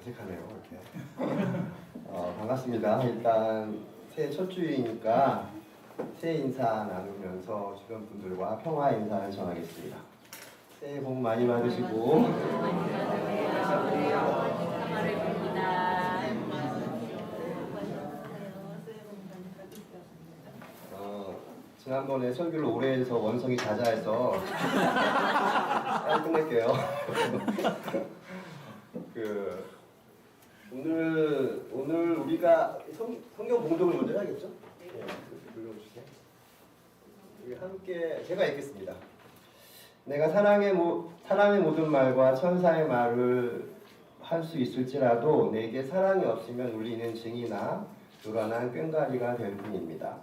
어색하네요, 이렇게. 반갑습니다. 일단 새해 첫 주이니까 새해 인사 나누면서 주변 분들과 평화 인사를 전하겠습니다. 새해 복 많이 받으시고 지난번에 설교를 오래 해서 원성이 자자해서 빨리 끝낼게요. 오늘 우리가 성경 봉독을 먼저 해야겠죠? 네. 불러주세요. 우리 함께 제가 읽겠습니다. 내가 사랑의 모든 말과 천사의 말을 할 수 있을지라도 내게 사랑이 없으면 울리는 징이나 요란한 꽹과리가 될 뿐입니다.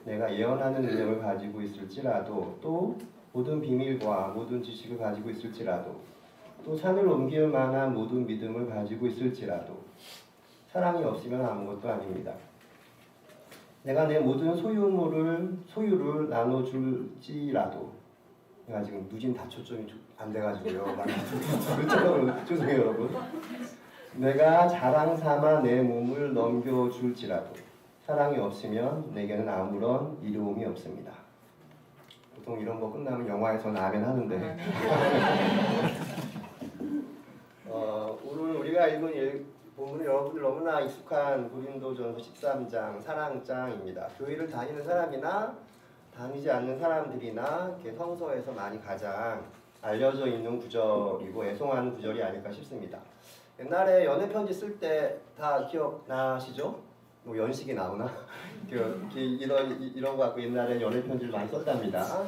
내가 예언하는 능력을 가지고 있을지라도 또 모든 비밀과 모든 지식을 가지고 있을지라도 또 산을 옮길 만한 모든 믿음을 가지고 있을지라도 사랑이 없으면 아무것도 아닙니다. 내가 내 모든 소유를 나눠줄지라도 내가 지금 누진 다 초점이 안 돼가지고요. 죄송해요 여러분. 내가 자랑 삼아 내 몸을 넘겨줄지라도 사랑이 없으면 내게는 아무런 이로움이 없습니다. 보통 이런 거 끝나면 영화에서는 아멘 하는데 오늘 우리가 읽은 본문은 여러분들 너무나 익숙한 고린도전서 13장 사랑장입니다. 교회를 다니는 사람이나 다니지 않는 사람들이나 이렇게 성서에서 많이 가장 알려져 있는 구절이고 애송하는 구절이 아닐까 싶습니다. 옛날에 연애 편지 쓸 때 다 기억나시죠? 뭐 연식이 나오나? 이런 거 갖고 옛날에 연애 편지를 많이 썼답니다.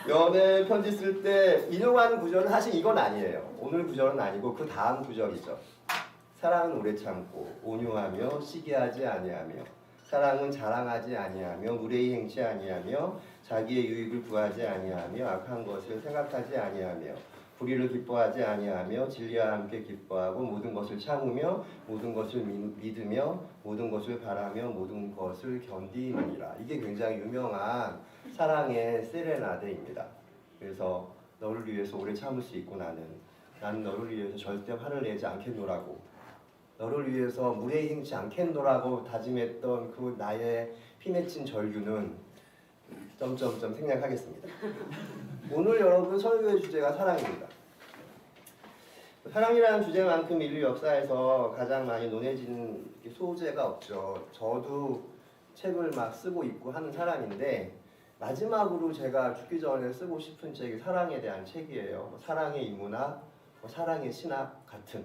연애 편지 쓸 때 인용하는 구절은 사실 이건 아니에요. 오늘 구절은 아니고 그 다음 구절이죠. 사랑은 오래 참고 온유하며 시기하지 아니하며 사랑은 자랑하지 아니하며 무례히 행치 아니하며 자기의 유익을 구하지 아니하며 악한 것을 생각하지 아니하며 불의를 기뻐하지 아니하며 진리와 함께 기뻐하고 모든 것을 참으며 모든 것을 믿으며 모든 것을 바라며 모든 것을 견디느니라. 이게 굉장히 유명한 사랑의 세레나데입니다. 그래서 너를 위해서 오래 참을 수 있고 나는 너를 위해서 절대 화를 내지 않겠노라고 너를 위해서 무례히 행치 않겠노라고 다짐했던 그 나의 피맺힌 절규는 점점점 생략하겠습니다. 오늘 여러분 설교의 주제가 사랑입니다. 사랑이라는 주제만큼 인류 역사에서 가장 많이 논해지는 소재가 없죠. 저도 책을 막 쓰고 있고 하는 사람인데 마지막으로 제가 죽기 전에 쓰고 싶은 책이 사랑에 대한 책이에요. 사랑의 인문학, 사랑의 신학 같은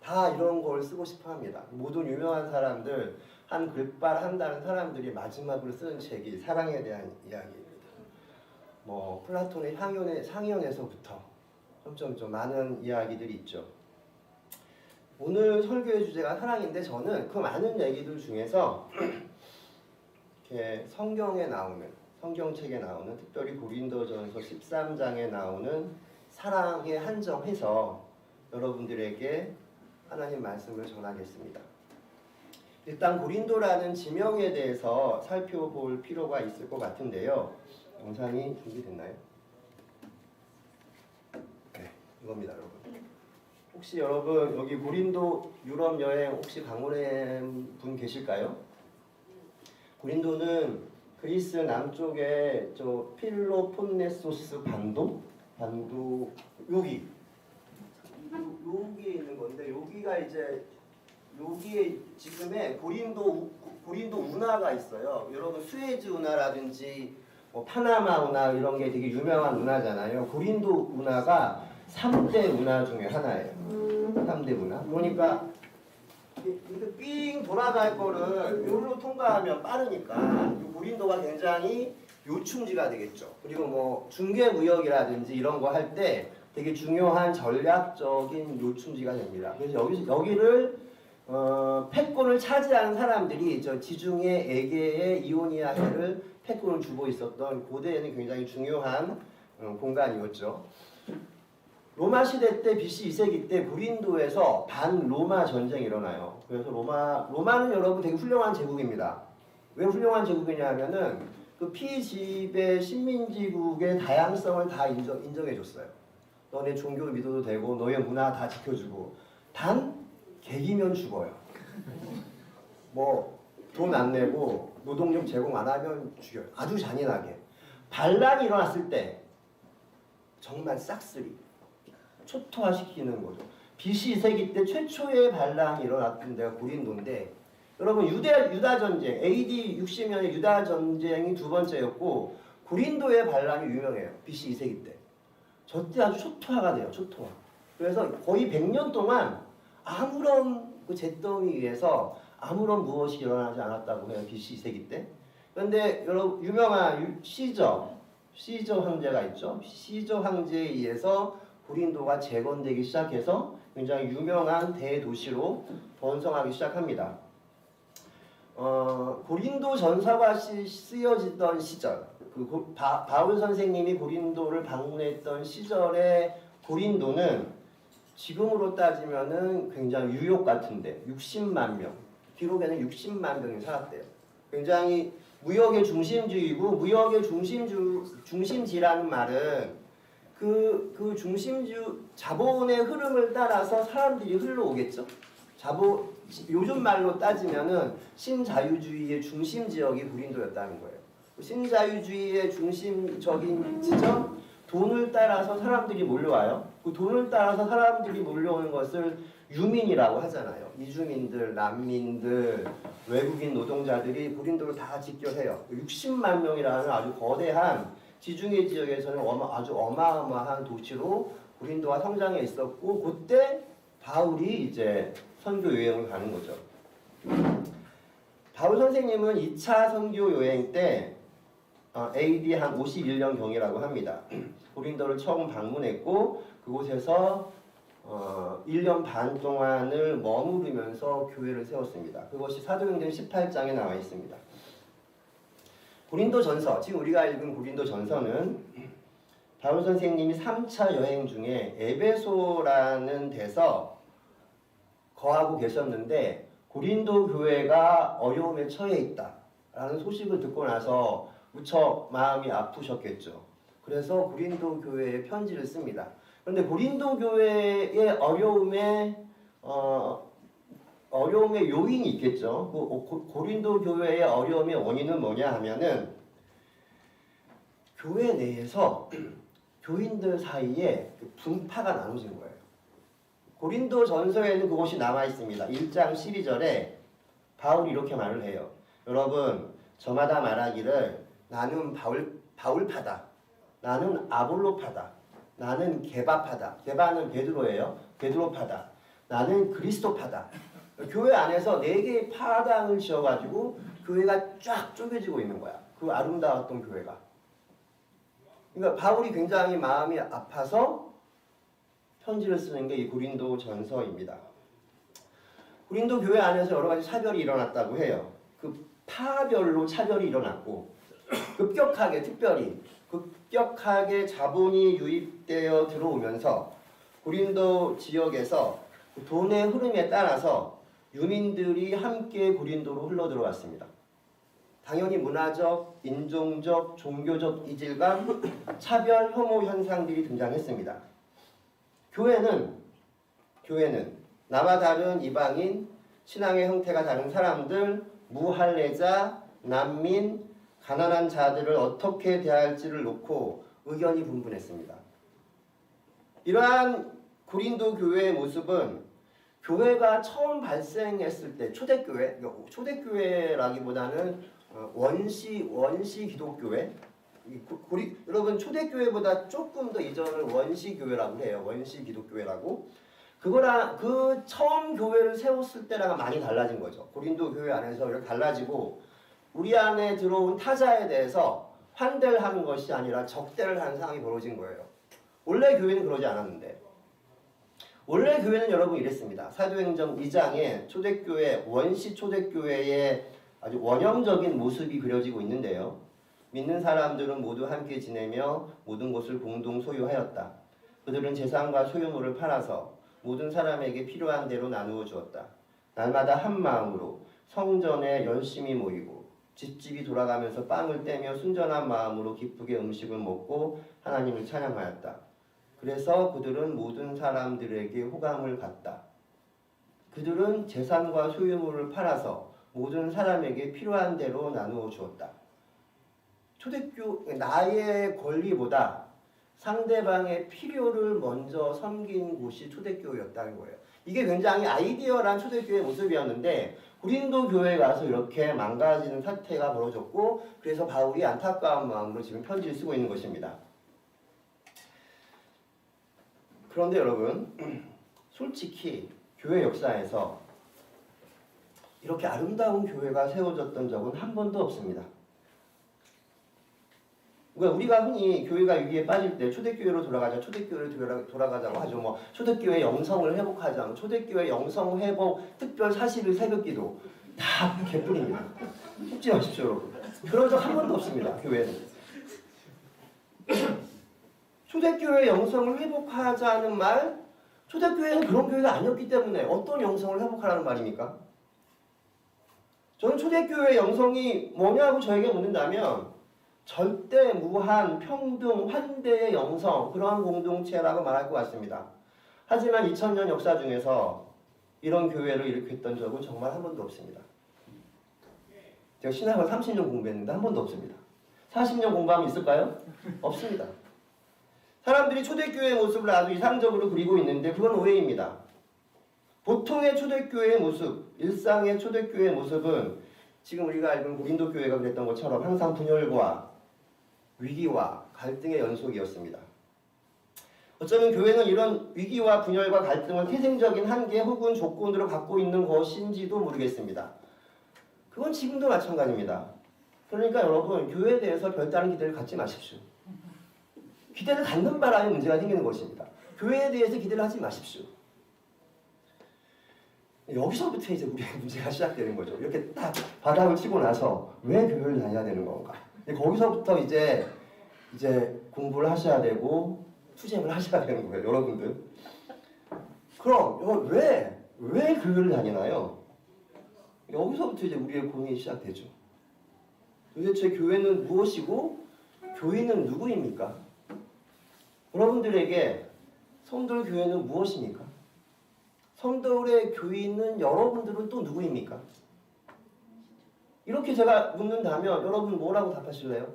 다 이런 걸 쓰고 싶어 합니다. 모든 유명한 사람들 한 글발 한다는 사람들이 마지막으로 쓰는 책이 사랑에 대한 이야기입니다. 뭐 플라톤의 상현에서부터 점점점 많은 이야기들이 있죠. 오늘 설교의 주제가 사랑인데 저는 그 많은 얘기들 중에서 이렇게 성경책에 나오는 특별히 고린도전서 13장에 나오는 사랑에 한정해서 여러분들에게 하나님 말씀을 전하겠습니다. 일단 고린도라는 지명에 대해서 살펴볼 필요가 있을 것 같은데요. 영상이 준비됐나요? 네, 이겁니다, 여러분. 혹시 여러분 여기 고린도 유럽 여행 혹시 방문해 분 계실까요? 고린도는 그리스 남쪽에 저 필로폰네소스 반도 여기 있는 건데 여기에 지금의 고린도 운하가 있어요. 여러분 수에즈 운하라든지 뭐 파나마 운하 이런 게 되게 유명한 운하잖아요. 고린도 운하가 3대 운하 중에 하나예요. 3대 운하. 그러니까 이렇게 삥 돌아갈 거를 여기로 통과하면 빠르니까 고린도가 굉장히 요충지가 되겠죠. 그리고 뭐 중개무역이라든지 이런 거 할 때 되게 중요한 전략적인 요충지가 됩니다. 그래서 여기를 패권을 차지하는 사람들이 저 지중해 에게의 이오니아해를 패권을 주고 있었던 고대에는 굉장히 중요한 공간이었죠. 로마 시대 때 BC 2세기 때 고린도에서 반로마 전쟁이 일어나요. 그래서 로마는 여러분 되게 훌륭한 제국입니다. 왜 훌륭한 제국이냐면은 그 피지배 식민지국의 다양성을 다 인정해 줬어요. 너네 종교 믿어도 되고 너의 문화 다 지켜주고 단 개기면 죽어요. 뭐 돈 안 내고 노동력 제공 안 하면 죽여요. 아주 잔인하게. 반란이 일어났을 때 정말 싹쓸이 초토화시키는 거죠. BC 2세기 때 최초의 반란이 일어났던 데가 고린도인데 여러분 유다 전쟁 AD 60년의 유다 전쟁이 두 번째였고 고린도의 반란이 유명해요. BC 2세기 때. 저때 아주 초토화가 돼요. 초토화. 그래서 거의 100년 동안 아무런 그 잿더미 위에서 아무런 무엇이 일어나지 않았다고 해요. BC 2세기 때. 그런데 여러분 유명한 시저 황제가 있죠. 시저 황제에 의해서 고린도가 재건되기 시작해서 굉장히 유명한 대도시로 번성하기 시작합니다. 고린도 전서가 쓰여지던 시절, 바울 선생님이 고린도를 방문했던 시절에 고린도는 지금으로 따지면은 굉장히 뉴욕 같은데 60만 명, 기록에는 60만 명이 살았대요. 굉장히 무역의 중심지이고 무역의 중심지라는 말은 그 중심주 자본의 흐름을 따라서 사람들이 흘러오겠죠. 요즘 말로 따지면은 신자유주의의 중심 지역이 고린도였다는 거예요. 신자유주의의 중심적인 지점, 돈을 따라서 사람들이 몰려와요. 그 돈을 따라서 사람들이 몰려오는 것을 유민이라고 하잖아요. 이주민들, 난민들, 외국인 노동자들이 고린도를 다 직결해요. 60만 명이라는 아주 거대한 지중해 지역에서는 아주 어마어마한 도시로 고린도가 성장해 있었고 그때 바울이 이제 선교 여행을 가는 거죠. 바울 선생님은 2차 선교 여행 때 AD 한 51년 경이라고 합니다. 고린도를 처음 방문했고 그곳에서 1년 반 동안을 머무르면서 교회를 세웠습니다. 그것이 사도행전 18장에 나와 있습니다. 고린도전서, 지금 우리가 읽은 고린도전서는 바울 선생님이 3차 여행 중에 에베소라는 데서 거하고 계셨는데 고린도 교회가 어려움에 처해 있다라는 소식을 듣고 나서 무척 마음이 아프셨겠죠. 그래서 고린도 교회에 편지를 씁니다. 그런데 고린도 교회의 어려움의 요인이 있겠죠. 고린도 교회의 어려움의 원인은 뭐냐 하면은 교회 내에서 교인들 사이에 분파가 나눠진 거예요. 고린도 전서에는 그것이 남아 있습니다. 1장 12절에 바울이 이렇게 말을 해요. 여러분, 저마다 말하기를 나는 바울파다. 나는 아볼로파다. 나는 게바파다. 게바는 베드로예요. 베드로파다. 나는 그리스도파다. 교회 안에서 4개의 파당을 지어가지고 교회가 쫙 쪼개지고 있는 거야. 그 아름다웠던 교회가. 그러니까 바울이 굉장히 마음이 아파서 편지를 쓰는 게 이 고린도 전서입니다. 고린도 교회 안에서 여러 가지 차별이 일어났다고 해요. 그 파별로 차별이 일어났고 급격하게 자본이 유입되어 들어오면서 고린도 지역에서 돈의 흐름에 따라서 유민들이 함께 고린도로 흘러 들어왔습니다. 당연히 문화적, 인종적, 종교적 이질감, 차별, 혐오 현상들이 등장했습니다. 교회는 나와 다른 이방인, 신앙의 형태가 다른 사람들, 무할례자, 난민, 가난한 자들을 어떻게 대할지를 놓고 의견이 분분했습니다. 이러한 고린도 교회의 모습은 교회가 처음 발생했을 때 초대교회라기보다는 원시 기독교회, 여러분 초대교회보다 조금 더 이전을 원시교회라고 해요. 원시 기독교회라고. 그 처음 교회를 세웠을 때랑 많이 달라진 거죠. 고린도 교회 안에서 이렇게 달라지고 우리 안에 들어온 타자에 대해서 환대를 하는 것이 아니라 적대를 하는 상황이 벌어진 거예요. 원래 교회는 그러지 않았는데. 원래 교회는 여러분 이랬습니다. 사도행전 2장에 원시 초대교회의 아주 원형적인 모습이 그려지고 있는데요. 믿는 사람들은 모두 함께 지내며 모든 것을 공동 소유하였다. 그들은 재산과 소유물을 팔아서 모든 사람에게 필요한 대로 나누어 주었다. 날마다 한 마음으로 성전에 열심히 모이고 집집이 돌아가면서 빵을 떼며 순전한 마음으로 기쁘게 음식을 먹고 하나님을 찬양하였다. 그래서 그들은 모든 사람들에게 호감을 갖다. 그들은 재산과 소유물을 팔아서 모든 사람에게 필요한 대로 나누어 주었다. 초대교 나의 권리보다 상대방의 필요를 먼저 섬긴 곳이 초대교회였다는 거예요. 이게 굉장히 아이디어란 초대교회의 모습이었는데 고린도 교회에 가서 이렇게 망가지는 사태가 벌어졌고 그래서 바울이 안타까운 마음으로 지금 편지를 쓰고 있는 것입니다. 그런데 여러분 솔직히 교회 역사에서 이렇게 아름다운 교회가 세워졌던 적은 한 번도 없습니다. 그러니까 우리가 흔히 교회가 위기에 빠질 때 초대교회로 돌아가자, 초대교회로 돌아가자고 하죠. 뭐 초대교회 영성을 회복하자, 초대교회 영성 회복 특별 사시를 새벽기도 다 개뿔입니다. 속지 마십시오, 여러분. 그런 적 한 번도 없습니다. 교회는. 초대교회 영성을 회복하자는 말, 초대교회는 그런 교회가 아니었기 때문에 어떤 영성을 회복하라는 말입니까? 저는 초대교회 영성이 뭐냐고 저에게 묻는다면 절대 무한 평등 환대의 영성 그러한 공동체라고 말할 것 같습니다. 하지만 2000년 역사 중에서 이런 교회를 일으켰던 적은 정말 한 번도 없습니다. 제가 신학을 30년 공부했는데 한 번도 없습니다. 40년 공부하면 있을까요? 없습니다. 사람들이 초대교회의 모습을 아주 이상적으로 그리고 있는데 그건 오해입니다. 보통의 초대교회의 모습, 일상의 초대교회의 모습은 지금 우리가 알고 고린도 교회가 그랬던 것처럼 항상 분열과 위기와 갈등의 연속이었습니다. 어쩌면 교회는 이런 위기와 분열과 갈등을 태생적인 한계 혹은 조건으로 갖고 있는 것인지도 모르겠습니다. 그건 지금도 마찬가지입니다. 그러니까 여러분 교회에 대해서 별다른 기대를 갖지 마십시오. 기대를 갖는 바람에 문제가 생기는 것입니다. 교회에 대해서 기대를 하지 마십시오. 여기서부터 이제 우리의 문제가 시작되는 거죠. 이렇게 딱 바닥을 치고 나서 왜 교회를 다녀야 되는 건가? 거기서부터 이제 공부를 하셔야 되고 투쟁을 하셔야 되는 거예요, 여러분들. 그럼 왜 교회를 다니나요? 여기서부터 이제 우리의 고민이 시작되죠. 도대체 교회는 무엇이고 교인은 누구입니까? 여러분들에게 성도의 교회는 무엇입니까? 성도의 교인은 여러분들은 또 누구입니까? 이렇게 제가 묻는다면 여러분 뭐라고 답하실래요?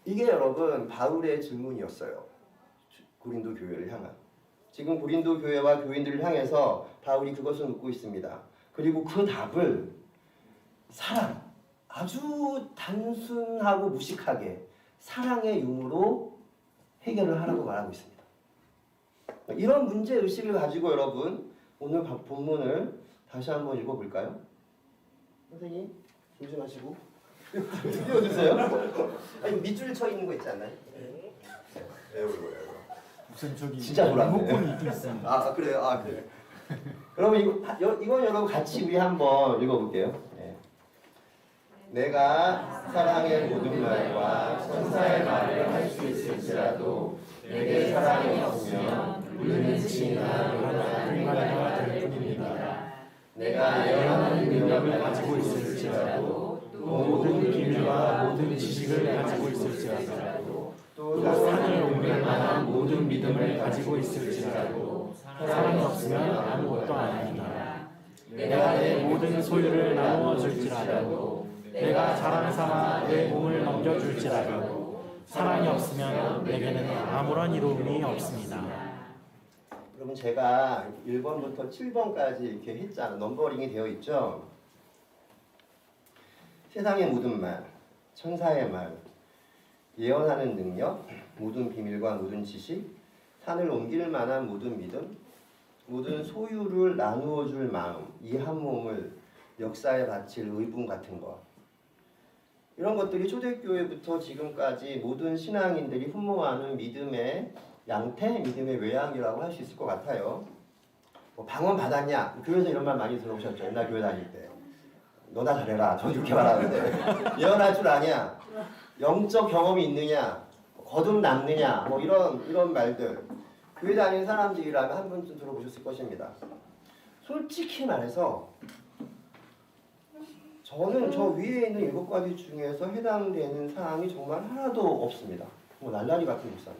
이게 여러분 바울의 질문이었어요. 고린도 교회를 향한. 지금 고린도 교회와 교인들을 향해서 바울이 그것을 묻고 있습니다. 그리고 그 답을 사랑, 아주 단순하고 무식하게 사랑의 유무로 해결을 하라고 말하고 있습니다. 이런 문제의식을 가지고 여러분 오늘 본문을 다시 한번 읽어볼까요? 선생님 조심하시고 띄워주세요. 아니 밑줄 쳐 있는 거 있지 않나요? 네. 무슨 저기 진짜 놀랐네. 리모컨이 있긴 있습니다. 아 그래요? 아 그래. 그러면 이건 여러분 같이 우리 한번 읽어볼게요. 네. 내가 사랑의 모든 말과 천사의 말을 할 수 있을지라도 내게 사랑이 없으면 우리는 지나 인간과 될 뿐입니다. 내가 예언하는 능력을 가지고 있을지라도 또 모든 비밀과 모든 지식을 가지고 있을지라도 또 산을 옮길 만한 모든 믿음을 가지고 있을지라도 사랑이 없으면 아무것도 아닙니다. 내가 내 모든 소유를 나누어 줄지라도 내가 자랑 삼아 내 몸을 넘겨줄지라도 사랑이 없으면 내게는 아무런 이로움이 없습니다. 여러분 제가 1번부터 7번까지 이렇게 했잖아요. 넘버링이 되어 있죠. 세상의 모든 말, 천사의 말, 예언하는 능력, 모든 비밀과 모든 지식, 산을 옮길 만한 모든 믿음, 모든 소유를 나누어 줄 마음, 이 한 몸을 역사에 바칠 의분 같은 것. 이런 것들이 초대교회부터 지금까지 모든 신앙인들이 흠모하는 믿음의 양태, 믿음의 외양이라고 할 수 있을 것 같아요. 뭐 방언 받았냐? 교회에서 이런 말 많이 들어보셨죠? 옛날 교회 다닐 때. 너나 잘해라. 전 이렇게 말하는데. 예언할 줄 아냐? 영적 경험이 있느냐? 거듭 남느냐? 뭐 이런 말들. 교회 다니는 사람들이라면 한 번쯤 들어보셨을 것입니다. 솔직히 말해서 저는 저 위에 있는 7가지 중에서 해당되는 사항이 정말 하나도 없습니다. 뭐 날라리 같은 목사님.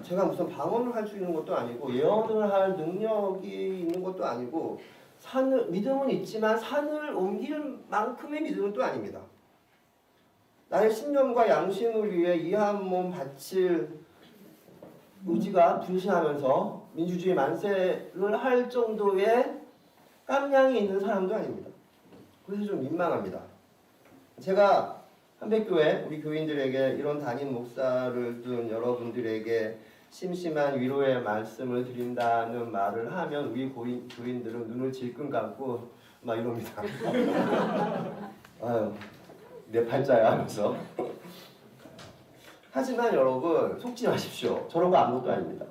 제가 무슨 방언을 할 수 있는 것도 아니고 예언을 할 능력이 있는 것도 아니고 믿음은 있지만 산을 옮길 만큼의 믿음은 또 아닙니다. 나의 신념과 양심을 위해 이 한 몸 바칠 의지가 분신하면서 민주주의 만세를 할 정도의 깜냥이 있는 사람도 아닙니다. 그래서 좀 민망합니다. 제가 한백교회 우리 교인들에게 이런 담임 목사를 둔 여러분들에게 심심한 위로의 말씀을 드린다는 말을 하면 우리 교인들은 눈을 질끈 감고 막 이럽니다. 아유, 내 팔자야 하면서. 하지만 여러분 속지 마십시오. 저런 거 아무것도 아닙니다.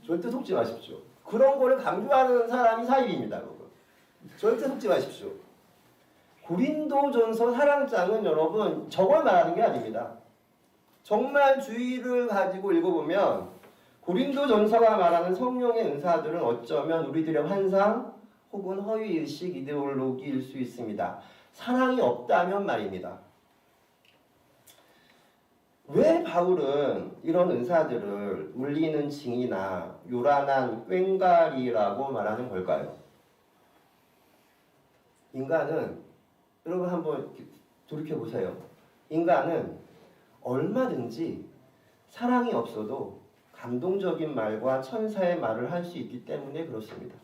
절대 속지 마십시오. 그런 거를 강조하는 사람이 사입입니다, 여러분. 절대 속지 마십시오. 고린도전서 4장은 여러분 저걸 말하는 게 아닙니다. 정말 주의를 가지고 읽어보면 고린도전서가 말하는 성령의 은사들은 어쩌면 우리들의 환상 혹은 허위의식 이데올로기일 수 있습니다. 사랑이 없다면 말입니다. 왜 바울은 이런 은사들을 울리는 징이나 요란한 꽹과리라고 말하는 걸까요? 인간은 여러분 한번 돌이켜보세요. 인간은 얼마든지 사랑이 없어도 감동적인 말과 천사의 말을 할 수 있기 때문에 그렇습니다.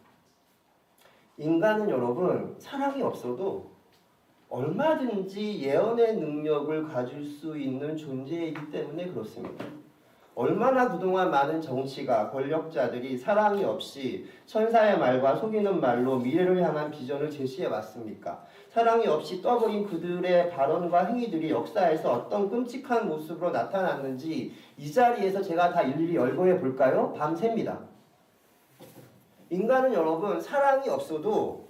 인간은 여러분 사랑이 없어도 얼마든지 예언의 능력을 가질 수 있는 존재이기 때문에 그렇습니다. 얼마나 그동안 많은 정치가 권력자들이 사랑이 없이 천사의 말과 속이는 말로 미래를 향한 비전을 제시해 왔습니까? 사랑이 없이 떠버린 그들의 발언과 행위들이 역사에서 어떤 끔찍한 모습으로 나타났는지 이 자리에서 제가 다 일일이 열거해 볼까요? 밤새입니다. 인간은 여러분 사랑이 없어도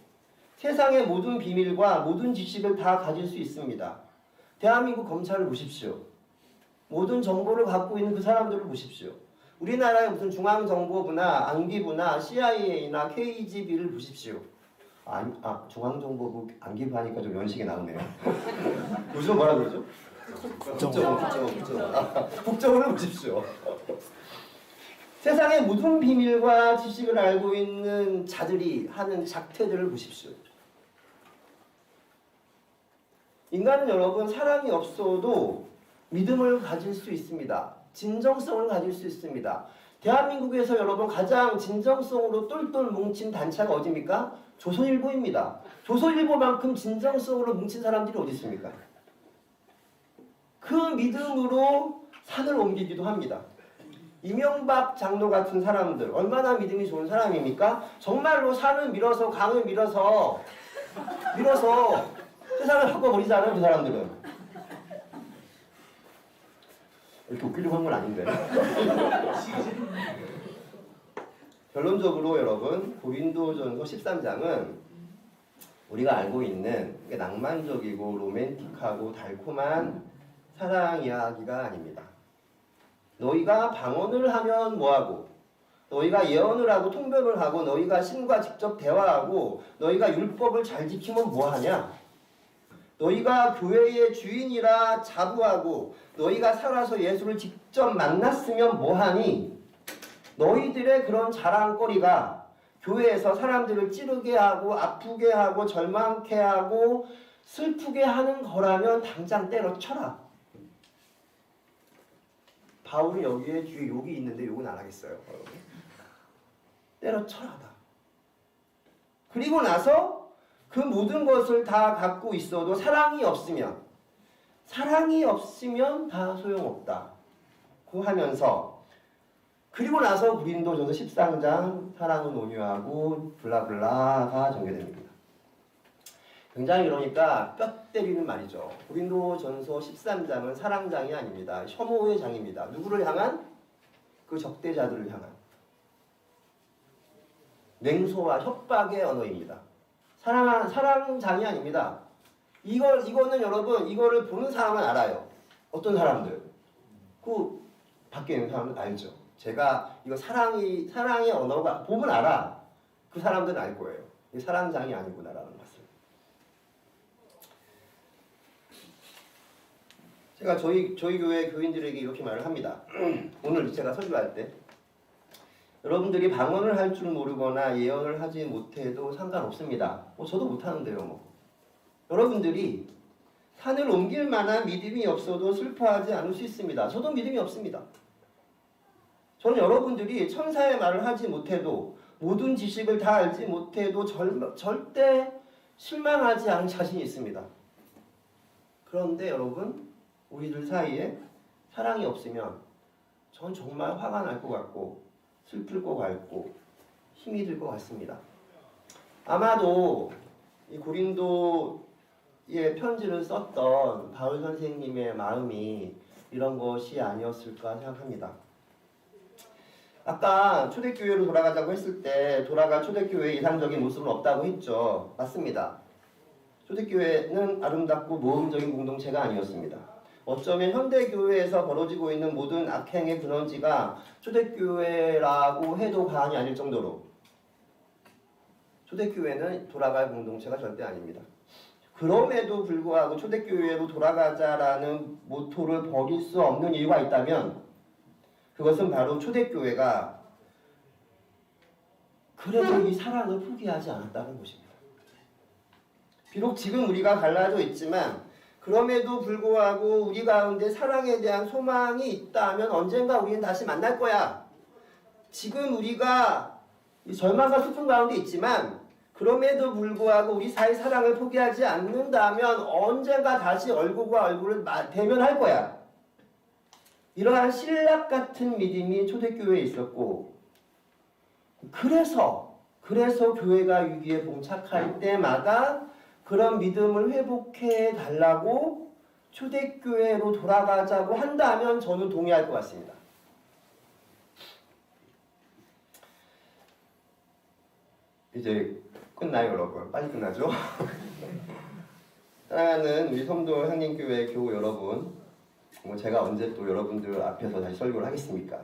세상의 모든 비밀과 모든 지식을 다 가질 수 있습니다. 대한민국 검찰을 보십시오. 모든 정보를 갖고 있는 그 사람들을 보십시오. 우리나라의 무슨 중앙정보부나 안기부나 CIA나 KGB를 보십시오. 중앙정보부 안기부 하니까 좀 연식이 나오네요. 요즘 뭐라 그러죠? 국정원을 보십시오. 세상의 모든 비밀과 지식을 알고 있는 자들이 하는 작태들을 보십시오. 인간은 여러분 사랑이 없어도 믿음을 가질 수 있습니다. 진정성을 가질 수 있습니다. 대한민국에서 여러분 가장 진정성으로 똘똘 뭉친 단체가 어디입니까? 조선일보입니다. 조선일보만큼 진정성으로 뭉친 사람들이 어디 있습니까? 그 믿음으로 산을 옮기기도 합니다. 이명박 장로 같은 사람들 얼마나 믿음이 좋은 사람입니까? 정말로 산을 밀어서 강을 밀어서 세상을 바꿔버리잖아요. 그 사람들은. 이렇게 웃기려고 한 건 아닌데. 결론적으로 여러분 고린도전서 13장은 우리가 알고 있는 낭만적이고 로맨틱하고 달콤한 사랑 이야기가 아닙니다. 너희가 방언을 하면 뭐하고 너희가 예언을 하고 통변을 하고 너희가 신과 직접 대화하고 너희가 율법을 잘 지키면 뭐하냐? 너희가 교회의 주인이라 자부하고 너희가 살아서 예수를 직접 만났으면 뭐하니? 너희들의 그런 자랑거리가 교회에서 사람들을 찌르게 하고 아프게 하고 절망케 하고 슬프게 하는 거라면 당장 때려쳐라. 바울은 여기에 뒤에 욕이 있는데 욕은 안 하겠어요. 때려쳐라다. 그리고 나서 그 모든 것을 다 갖고 있어도 사랑이 없으면 다 소용없다고 하면서 그리고 나서 고린도전서 13장 사랑은 온유하고 블라블라가 전개됩니다. 굉장히 그러니까 뼈 때리는 말이죠. 고린도전서 13장은 사랑장이 아닙니다. 혐오의 장입니다. 누구를 향한? 그 적대자들을 향한. 냉소와 협박의 언어입니다. 사랑장이 아닙니다. 이거는 여러분 이거를 보는 사람은 알아요. 어떤 사람들? 그 밖에 있는 사람은 알죠. 제가 이거 사랑의 언어가 보면 알아. 그 사람들은 알 거예요. 이게 사랑장이 아니구나라는 것을. 제가 저희 교회 교인들에게 이렇게 말을 합니다. 오늘 제가 설교할 때 여러분들이 방언을 할 줄 모르거나 예언을 하지 못해도 상관없습니다. 저도 못하는데요. 여러분들이 산을 옮길 만한 믿음이 없어도 슬퍼하지 않을 수 있습니다. 저도 믿음이 없습니다. 저는 여러분들이 천사의 말을 하지 못해도 모든 지식을 다 알지 못해도 절대 실망하지 않을 자신이 있습니다. 그런데 여러분, 우리들 사이에 사랑이 없으면 전 정말 화가 날 것 같고 슬플 것 같고 힘이 들 것 같습니다. 아마도 이 고린도에 편지를 썼던 바울 선생님의 마음이 이런 것이 아니었을까 생각합니다. 아까 초대교회로 돌아가자고 했을 때 돌아갈 초대교회의 이상적인 모습은 없다고 했죠. 맞습니다. 초대교회는 아름답고 모험적인 공동체가 아니었습니다. 어쩌면 현대교회에서 벌어지고 있는 모든 악행의 근원지가 초대교회라고 해도 과언이 아닐 정도로 초대교회는 돌아갈 공동체가 절대 아닙니다. 그럼에도 불구하고 초대교회로 돌아가자라는 모토를 버릴 수 없는 이유가 있다면 그것은 바로 초대교회가 그래도 이 사랑을 포기하지 않았다는 것입니다. 비록 지금 우리가 갈라져 있지만 그럼에도 불구하고 우리 가운데 사랑에 대한 소망이 있다면 언젠가 우리는 다시 만날 거야. 지금 우리가 절망과 슬픔 가운데 있지만 그럼에도 불구하고 우리 사이 사랑을 포기하지 않는다면 언젠가 다시 얼굴과 얼굴을 대면할 거야. 이러한 신락 같은 믿음이 초대교회에 있었고 그래서 교회가 위기에 봉착할 때마다 그런 믿음을 회복해 달라고 초대교회로 돌아가자고 한다면 저는 동의할 것 같습니다. 이제 끝나요, 여러분. 빨리 끝나죠? 사랑하는 우리 성도 향림교회 교우 여러분, 제가 언제 또 여러분들 앞에서 다시 설교를 하겠습니까?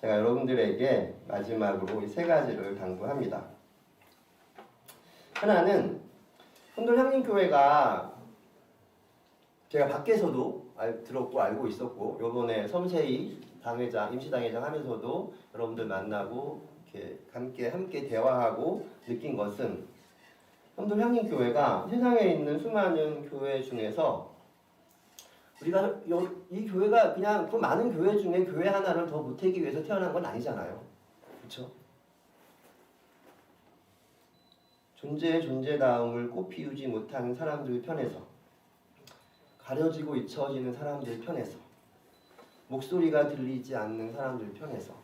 제가 여러분들에게 마지막으로 이 세 가지를 당부합니다. 하나는 성도 향림교회가 제가 밖에서도 들었고 알고 있었고 요번에 섬세히 당회장, 임시당회장 하면서도 여러분들 만나고 이렇게 함께 대화하고 느낀 것은 성도 향림교회가 세상에 있는 수많은 교회 중에서 우리가 이 교회가 그냥 그 많은 교회 중에 교회 하나를 더 보태기 위해서 태어난 건 아니잖아요. 그렇죠? 존재의 존재다움을 꽃 피우지 못하는 사람들 편에서 가려지고 잊혀지는 사람들 편에서 목소리가 들리지 않는 사람들 편에서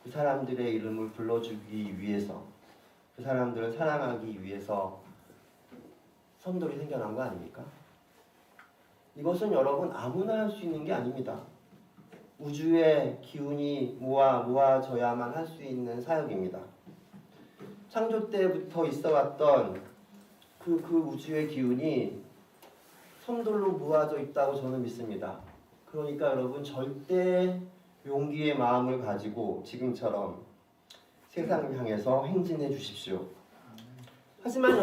그 사람들의 이름을 불러주기 위해서 그 사람들을 사랑하기 위해서 선돌이 생겨난 거 아닙니까? 이것은 여러분 아무나 할 수 있는 게 아닙니다. 우주의 기운이 모아져야만 할 수 있는 사역입니다. 창조 때부터 있어왔던 그 우주의 기운이 선돌로 모아져 있다고 저는 믿습니다. 그러니까 여러분 절대 용기의 마음을 가지고 지금처럼 세상을 향해서 행진해 주십시오. 하지만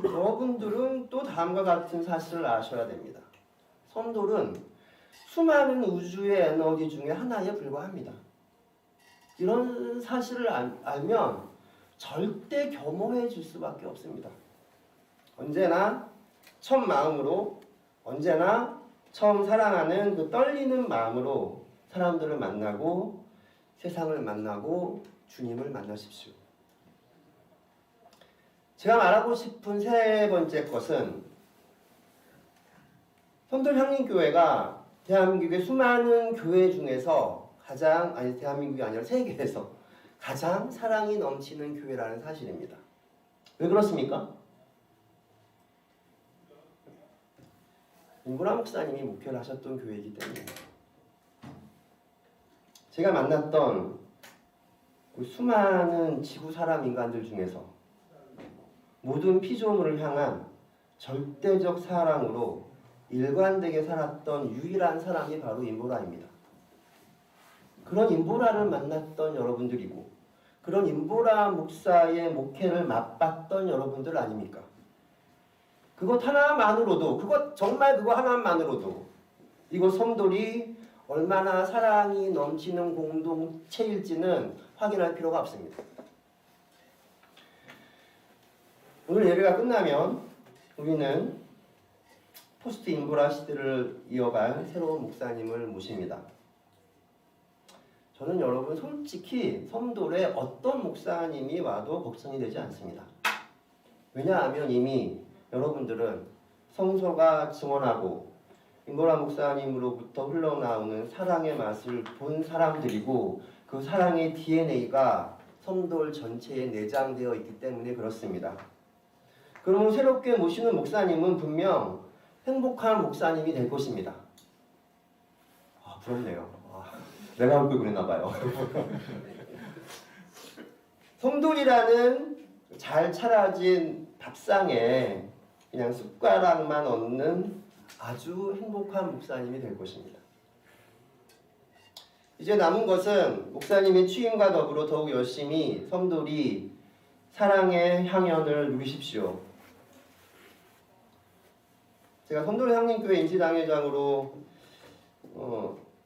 여러분들은 또 다음과 같은 사실을 아셔야 됩니다. 선돌은 수많은 우주의 에너지 중에 하나에 불과합니다. 이런 사실을 알면 절대 겸허해질 수밖에 없습니다. 언제나 첫 마음으로, 언제나 처음 사랑하는 그 떨리는 마음으로 사람들을 만나고 세상을 만나고 주님을 만나십시오. 제가 말하고 싶은 세 번째 것은 선돌 향림교회가 대한민국의 수많은 교회 중에서 대한민국이 아니라 세계에서 가장 사랑이 넘치는 교회라는 사실입니다. 왜 그렇습니까? 임보라 목사님이 목회를 하셨던 교회이기 때문입니다. 제가 만났던 그 수많은 지구 사람 인간들 중에서 모든 피조물을 향한 절대적 사랑으로 일관되게 살았던 유일한 사람이 바로 임보라입니다. 그런 임보라를 만났던 여러분들이고 그런 임보라 목사의 목회를 맛봤던 여러분들 아닙니까? 그것 하나만으로도, 정말 그거 하나만으로도 이곳 섬돌이 얼마나 사랑이 넘치는 공동체일지는 확인할 필요가 없습니다. 오늘 예배가 끝나면 우리는 포스트 인보라 시대를 이어갈 새로운 목사님을 모십니다. 저는 여러분 솔직히 섬돌에 어떤 목사님이 와도 걱정이 되지 않습니다. 왜냐하면 이미 여러분들은 성서가 증언하고 인보라 목사님으로부터 흘러나오는 사랑의 맛을 본 사람들이고 그 사랑의 DNA가 섬돌 전체에 내장되어 있기 때문에 그렇습니다. 그러면 새롭게 모시는 목사님은 분명 행복한 목사님이 될 것입니다. 부럽네요. 내가 올 걸 그랬나 봐요. 섬돌이라는 잘 차려진 밥상에 그냥 숟가락만 얹는 아주 행복한 목사님이 될 것입니다. 이제 남은 것은 목사님의 취임과 더불어 더욱 열심히 섬돌이 사랑의 향연을 누리십시오. 제가 섬돌 향림교회 임시당회장으로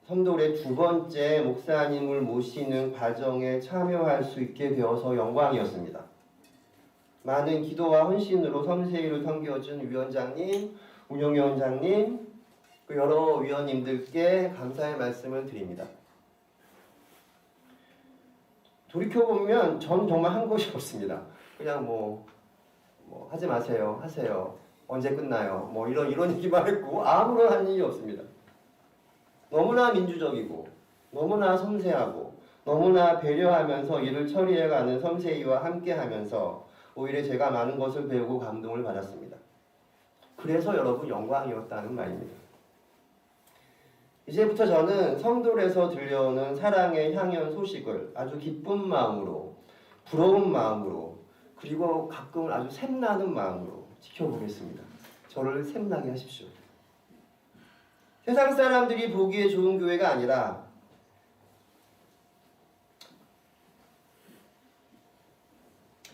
섬돌의 두 번째 목사님을 모시는 과정에 참여할 수 있게 되어서 영광이었습니다. 많은 기도와 헌신으로 섬세히를 섬겨준 위원장님, 운영위원장님, 그 여러 위원님들께 감사의 말씀을 드립니다. 돌이켜보면 전 정말 한 것이 없습니다. 그냥 뭐 하지 마세요, 하세요, 언제 끝나요, 이런 얘기만 했고 아무런 한 일이 없습니다. 너무나 민주적이고 너무나 섬세하고 너무나 배려하면서 일을 처리해가는 섬세이와 함께하면서 오히려 제가 많은 것을 배우고 감동을 받았습니다. 그래서 여러분 영광이었다는 말입니다. 이제부터 저는 섬돌에서 들려오는 사랑의 향연 소식을 아주 기쁜 마음으로, 부러운 마음으로, 그리고 가끔은 아주 샘나는 마음으로 지켜보겠습니다. 저를 샘나게 하십시오. 세상 사람들이 보기에 좋은 교회가 아니라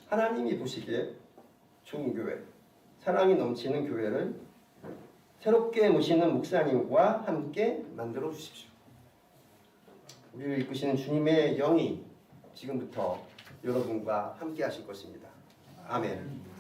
하나님이 보시기에 좋은 교회, 사랑이 넘치는 교회를 새롭게 모시는 목사님과 함께 만들어 주십시오. 우리를 이끄시는 주님의 영이 지금부터 여러분과 함께 하실 것입니다. 아멘.